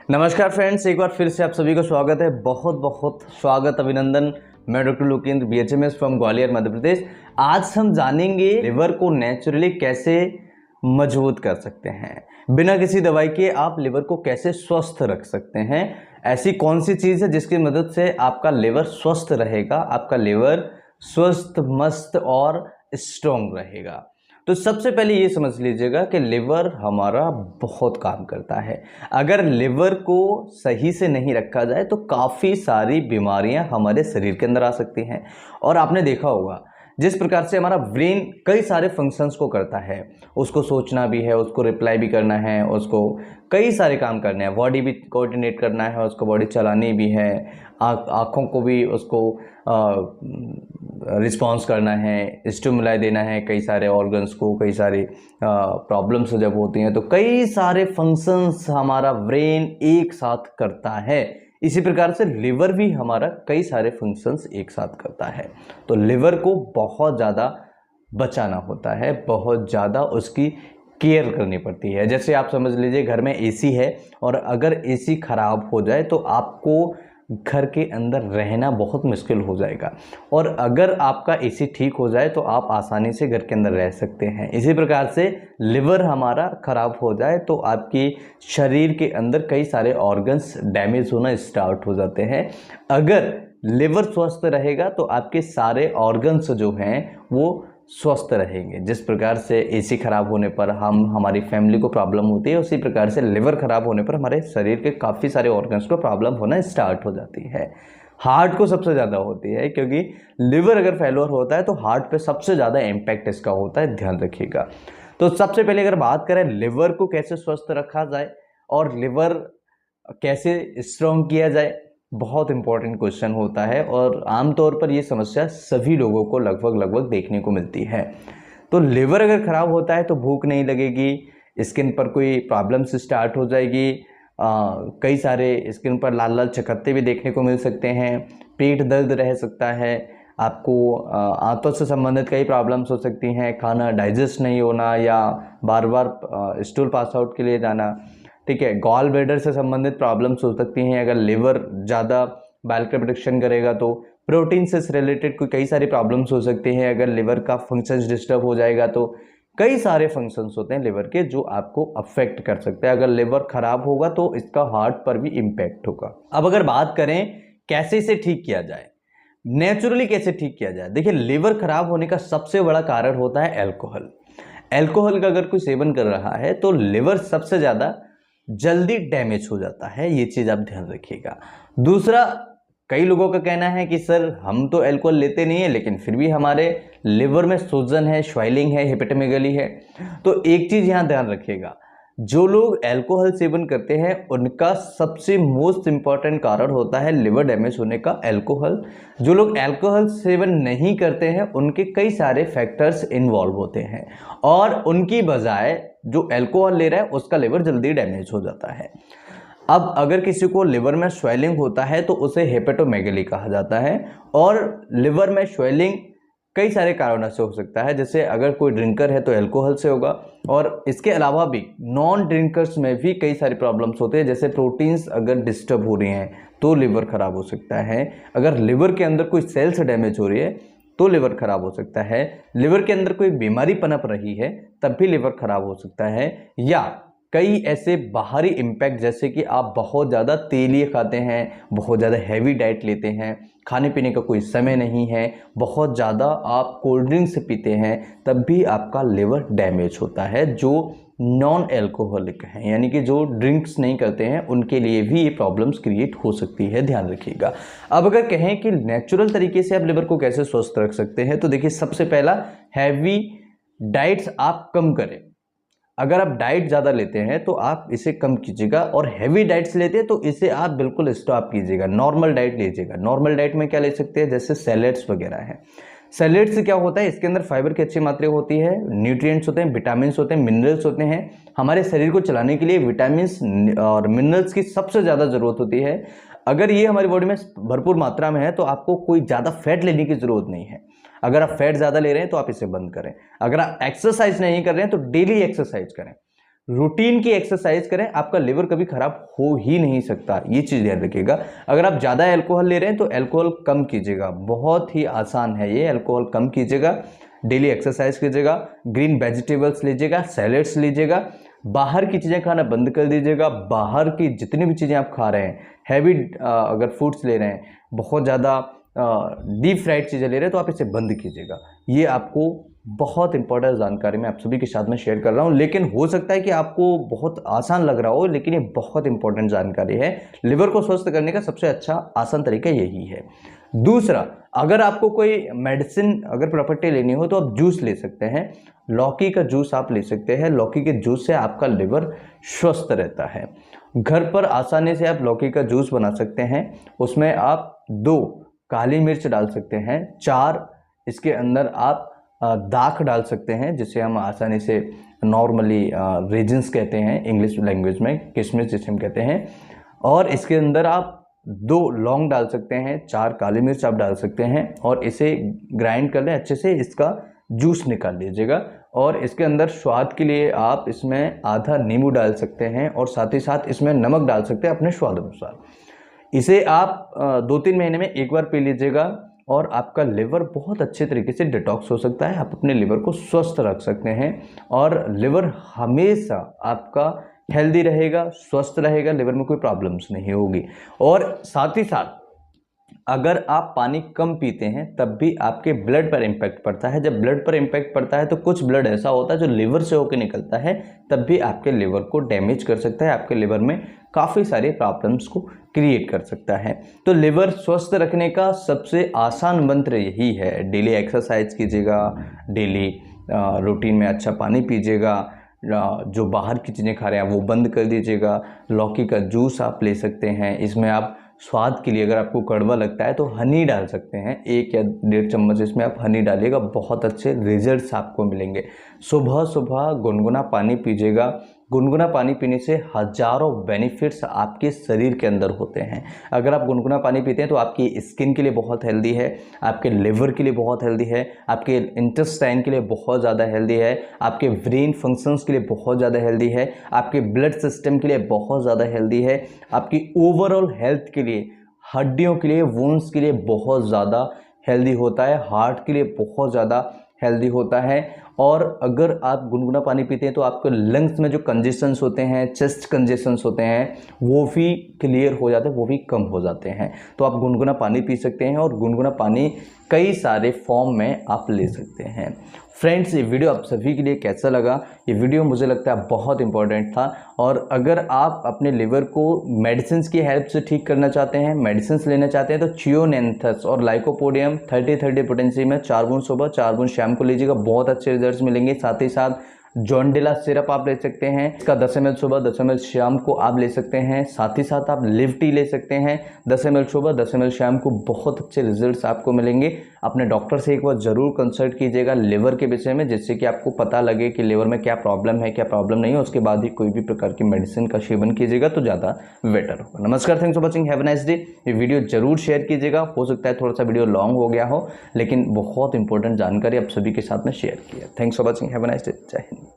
नमस्कार फ्रेंड्स, एक बार फिर से आप सभी को स्वागत है। बहुत बहुत स्वागत, अभिनंदन। मैं doctor Lokendra, BHMS from Gwalior, Madhya Pradesh. आज हम जानेंगे लिवर को नेचुरली कैसे मजबूत कर सकते हैं। बिना किसी दवाई के आप लिवर को कैसे स्वस्थ रख सकते हैं। ऐसी कौन सी चीज़ है जिसकी मदद से आपका लिवर स्वस्थ रहेगा, आपका लिवर स्वस्थ, मस्त और स्ट्रॉन्ग रहेगा। तो सबसे पहले ये समझ लीजिएगा कि लिवर हमारा बहुत काम करता है। अगर लिवर को सही से नहीं रखा जाए तो काफ़ी सारी बीमारियां हमारे शरीर के अंदर आ सकती हैं। और आपने देखा होगा जिस प्रकार से हमारा ब्रेन कई सारे फंक्शंस को करता है, उसको सोचना भी है, उसको रिप्लाई भी करना है, उसको कई सारे काम करने हैं, बॉडी भी कोऑर्डिनेट करना है, उसको बॉडी चलानी भी है, आँखों को भी उसको रिस्पॉन्स करना है, स्टिमुलाई देना है कई सारे ऑर्गन्स को। कई सारे प्रॉब्लम्स जब होती हैं तो कई सारे फंक्शंस हमारा ब्रेन एक साथ करता है। इसी प्रकार से लिवर भी हमारा कई सारे फंक्शंस एक साथ करता है। तो लिवर को बहुत ज़्यादा बचाना होता है, बहुत ज़्यादा उसकी केयर करनी पड़ती है। जैसे आप समझ लीजिए घर में AC है और अगर AC खराब हो जाए तो आपको घर के अंदर रहना बहुत मुश्किल हो जाएगा, और अगर आपका AC ठीक हो जाए तो आप आसानी से घर के अंदर रह सकते हैं। इसी प्रकार से लिवर हमारा ख़राब हो जाए तो आपकी शरीर के अंदर कई सारे ऑर्गन्स डैमेज होना स्टार्ट हो जाते हैं। अगर लिवर स्वस्थ रहेगा तो आपके सारे ऑर्गन्स जो हैं वो स्वस्थ रहेंगे। जिस प्रकार से AC खराब होने पर हमारी फैमिली को प्रॉब्लम होती है, उसी प्रकार से लिवर खराब होने पर हमारे शरीर के काफ़ी सारे ऑर्गन्स को प्रॉब्लम होना स्टार्ट हो जाती है। हार्ट को सबसे ज़्यादा होती है, क्योंकि लिवर अगर फेल्योर होता है तो हार्ट पे सबसे ज़्यादा इम्पैक्ट इसका होता है, ध्यान रखिएगा। तो सबसे पहले अगर बात करें लिवर को कैसे स्वस्थ रखा जाए और लिवर कैसे स्ट्रॉन्ग किया जाए, बहुत इंपॉर्टेंट क्वेश्चन होता है और आमतौर पर ये समस्या सभी लोगों को लगभग देखने को मिलती है। तो लिवर अगर ख़राब होता है तो भूख नहीं लगेगी, स्किन पर कोई प्रॉब्लम्स स्टार्ट हो जाएगी, कई सारे स्किन पर लाल लाल चकत्ते भी देखने को मिल सकते हैं, पेट दर्द रह सकता है, आपको आंतों से संबंधित कई प्रॉब्लम्स हो सकती हैं, खाना डाइजेस्ट नहीं होना या बार बार स्टूल पास आउट के लिए जाना, ठीक है। गॉल ब्लैडर से संबंधित प्रॉब्लम्स हो सकती हैं। अगर लिवर ज़्यादा बाइल का प्रोडक्शन करेगा तो प्रोटीन से रिलेटेड कोई कई सारी प्रॉब्लम्स हो सकती हैं। अगर लिवर का फंक्शंस डिस्टर्ब हो जाएगा तो कई सारे फंक्शंस होते हैं लिवर के जो आपको अफेक्ट कर सकते हैं। अगर लिवर खराब होगा तो इसका हार्ट पर भी इम्पैक्ट होगा। अब अगर बात करें कैसे इसे ठीक किया जाए, नेचुरली कैसे ठीक किया जाए, देखिए लिवर खराब होने का सबसे बड़ा कारण होता है अल्कोहल। अल्कोहल का अगर कोई सेवन कर रहा है तो लिवर सबसे ज़्यादा जल्दी डैमेज हो जाता है, ये चीज़ आप ध्यान रखिएगा। दूसरा, कई लोगों का कहना है कि सर हम तो अल्कोहल लेते नहीं है लेकिन फिर भी हमारे लिवर में सूजन है, स्वेलिंग है, हेपेटोमेगली है। तो एक चीज़ यहाँ ध्यान रखिएगा, जो लोग अल्कोहल सेवन करते हैं उनका सबसे मोस्ट इंपॉर्टेंट कारण होता है लिवर डैमेज होने का अल्कोहल। जो लोग अल्कोहल सेवन नहीं करते हैं उनके कई सारे फैक्टर्स इन्वॉल्व होते हैं और उनकी बजाय जो अल्कोहल ले रहा है उसका लिवर जल्दी डैमेज हो जाता है। अब अगर किसी को लिवर में स्वेलिंग होता है तो उसे हेपेटोमेगली कहा जाता है, और लिवर में स्वेलिंग कई सारे कारणों से हो सकता है। जैसे अगर कोई ड्रिंकर है तो अल्कोहल से होगा, और इसके अलावा भी नॉन ड्रिंकर्स में भी कई सारी प्रॉब्लम्स होते हैं। जैसे प्रोटीन्स अगर डिस्टर्ब हो रही हैं तो लिवर खराब हो सकता है। अगर लिवर के अंदर कोई सेल्स डैमेज हो रही है तो लिवर खराब हो सकता है। लिवर के अंदर कोई बीमारी पनप रही है तब भी लिवर खराब हो सकता है। या कई ऐसे बाहरी इम्पैक्ट, जैसे कि आप बहुत ज़्यादा तेलीय खाते हैं, बहुत ज़्यादा हैवी डाइट लेते हैं, खाने पीने का कोई समय नहीं है, बहुत ज़्यादा आप कोल्ड ड्रिंक्स पीते हैं, तब भी आपका लिवर डैमेज होता है। जो नॉन एल्कोहलिक हैं, यानी कि जो ड्रिंक्स नहीं करते हैं, उनके लिए भी ये प्रॉब्लम्स क्रिएट हो सकती है, ध्यान रखिएगा। अब अगर कहें कि नेचुरल तरीके से आप लिवर को कैसे स्वस्थ रख सकते हैं, तो देखिए सबसे पहला, हैवी डाइट्स आप कम करें। अगर आप डाइट ज़्यादा लेते हैं तो आप इसे कम कीजिएगा, और हैवी डाइट्स लेते हैं तो इसे आप बिल्कुल स्टॉप कीजिएगा, नॉर्मल डाइट लीजिएगा। नॉर्मल डाइट में क्या ले सकते हैं, जैसे सैलेड्स वगैरह हैं। सैलेड से क्या होता है, इसके अंदर फाइबर की अच्छी मात्रा होती है, न्यूट्रिएंट्स होते हैं, विटामिन्स होते हैं, मिनरल्स होते हैं। हमारे शरीर को चलाने के लिए विटामिन्स और मिनरल्स की सबसे ज़्यादा ज़रूरत होती है। अगर ये हमारी बॉडी में भरपूर मात्रा में है तो आपको कोई ज़्यादा फैट लेने की ज़रूरत नहीं है। अगर आप फैट ज़्यादा ले रहे हैं तो आप इसे बंद करें। अगर आप एक्सरसाइज नहीं कर रहे हैं तो डेली एक्सरसाइज करें। रूटीन की एक्सरसाइज करें, आपका लिवर कभी खराब हो ही नहीं सकता, ये चीज़ ध्यान रखिएगा। अगर आप ज़्यादा अल्कोहल ले रहे हैं तो अल्कोहल कम कीजिएगा, बहुत ही आसान है ये, अल्कोहल कम कीजिएगा, डेली एक्सरसाइज कीजिएगा, ग्रीन वेजिटेबल्स लीजिएगा, सैलेड्स लीजिएगा, बाहर की चीज़ें खाना बंद कर दीजिएगा। बाहर की जितनी भी चीज़ें आप खा रहे हैं, हैवी अगर फूड्स ले रहे हैं, बहुत ज़्यादा डीप फ्राइड चीज़ें ले रहे हैं तो आप इसे बंद कीजिएगा। ये आपको बहुत इंपॉर्टेंट जानकारी मैं आप सभी के साथ में शेयर कर रहा हूँ, लेकिन हो सकता है कि आपको बहुत आसान लग रहा हो, लेकिन ये बहुत इंपॉर्टेंट जानकारी है। लिवर को स्वस्थ करने का सबसे अच्छा आसान तरीका यही है। दूसरा, अगर आपको कोई मेडिसिन अगर प्रॉपर्टी लेनी हो तो आप जूस ले सकते हैं, लौकी का जूस आप ले सकते हैं। लौकी के जूस से आपका लिवर स्वस्थ रहता है। घर पर आसानी से आप लौकी का जूस बना सकते हैं। उसमें आप 2 काली मिर्च डाल सकते हैं, 4 इसके अंदर आप दाख डाल सकते हैं, जिसे हम आसानी से नॉर्मली रेजिन्स कहते हैं इंग्लिश लैंग्वेज में, किशमिश जिसे हम कहते हैं। और इसके अंदर आप 2 लौंग डाल सकते हैं, 4 काली मिर्च आप डाल सकते हैं और इसे ग्राइंड कर लें अच्छे से, इसका जूस निकाल लीजिएगा। और इसके अंदर स्वाद के लिए आप इसमें आधा नींबू डाल सकते हैं और साथ ही साथ इसमें नमक डाल सकते हैं अपने स्वाद अनुसार। इसे आप 2-3 महीने में एक बार पी लीजिएगा और आपका लिवर बहुत अच्छे तरीके से डिटॉक्स हो सकता है। आप अपने लिवर को स्वस्थ रख सकते हैं और लिवर हमेशा आपका हेल्दी रहेगा, स्वस्थ रहेगा, लिवर में कोई प्रॉब्लम्स नहीं होगी। और साथ ही साथ अगर आप पानी कम पीते हैं तब भी आपके ब्लड पर इम्पैक्ट पड़ता है। जब ब्लड पर इम्पैक्ट पड़ता है तो कुछ ब्लड ऐसा होता है जो लिवर से होकर निकलता है, तब भी आपके लिवर को डैमेज कर सकता है, आपके लिवर में काफ़ी सारे प्रॉब्लम्स को क्रिएट कर सकता है। तो लिवर स्वस्थ रखने का सबसे आसान मंत्र यही है, डेली एक्सरसाइज कीजिएगा, डेली रूटीन में अच्छा पानी पीजिएगा, जो बाहर की चीज़ें खा रहे हैं वो बंद कर दीजिएगा। लौकी का जूस आप ले सकते हैं, इसमें आप स्वाद के लिए अगर आपको कड़वा लगता है तो हनी डाल सकते हैं, 1 या 1.5 चम्मच इसमें आप हनी डालिएगा, बहुत अच्छे रिजल्ट्स आपको मिलेंगे। सुबह सुबह गुनगुना पानी पीजिएगा। गुनगुना पानी पीने से हजारों बेनिफिट्स आपके शरीर के अंदर होते हैं। अगर आप गुनगुना पानी पीते हैं तो आपकी स्किन के लिए बहुत हेल्दी है, आपके लिवर के लिए बहुत हेल्दी है, आपके इंटेस्टाइन के लिए बहुत ज़्यादा हेल्दी है, आपके ब्रेन फंक्शंस के लिए बहुत ज़्यादा हेल्दी है, आपके ब्लड सिस्टम के लिए बहुत ज़्यादा हेल्दी है, आपकी ओवरऑल हेल्थ के लिए, हड्डियों के लिए, वोन्स के लिए बहुत ज़्यादा हेल्दी होता है, हार्ट के लिए बहुत ज़्यादा हेल्दी होता है। और अगर आप गुनगुना पानी पीते हैं तो आपके लंग्स में जो कंजेशंस होते हैं, चेस्ट कंजेशंस होते हैं, वो भी क्लियर हो जाते हैं, वो भी कम हो जाते हैं। तो आप गुनगुना पानी पी सकते हैं और गुनगुना पानी कई सारे फॉर्म में आप ले सकते हैं। फ्रेंड्स, ये वीडियो आप सभी के लिए कैसा लगा? ये वीडियो मुझे लगता है बहुत इंपॉर्टेंट था। और अगर आप अपने लिवर को मेडिसिन की हेल्प से ठीक करना चाहते हैं, मेडिसिन लेना चाहते हैं, तो चियोनेंथस और लाइकोपोडियम 30-30 पोटेंसी में 4 बूंद सुबह 4 बूंद शाम को लीजिएगा, बहुत अच्छे रिजल्ट्स मिलेंगे। साथ ही साथ जॉन्डिला सिरप आप ले सकते हैं, इसका 10 ml सुबह 10 ml शाम को आप ले सकते हैं। साथ ही साथ आप लिव टी ले सकते हैं, 10 ml सुबह 10 ml शाम को, बहुत अच्छे रिजल्ट्स आपको मिलेंगे। अपने डॉक्टर से एक बार ज़रूर कंसल्ट कीजिएगा लिवर के विषय में, जिससे कि आपको पता लगे कि लिवर में क्या प्रॉब्लम है, क्या प्रॉब्लम नहीं है। उसके बाद ही कोई भी प्रकार की मेडिसिन का सेवन कीजिएगा तो ज़्यादा बेटर होगा। नमस्कार, thanks for watching, have a nice day. ये वीडियो जरूर शेयर कीजिएगा, हो सकता है थोड़ा सा वीडियो लॉन्ग हो गया हो, लेकिन बहुत इंपॉर्टेंट जानकारी आप सभी के साथ में शेयर किया। Thanks for watching, have a nice day, जय हिंद।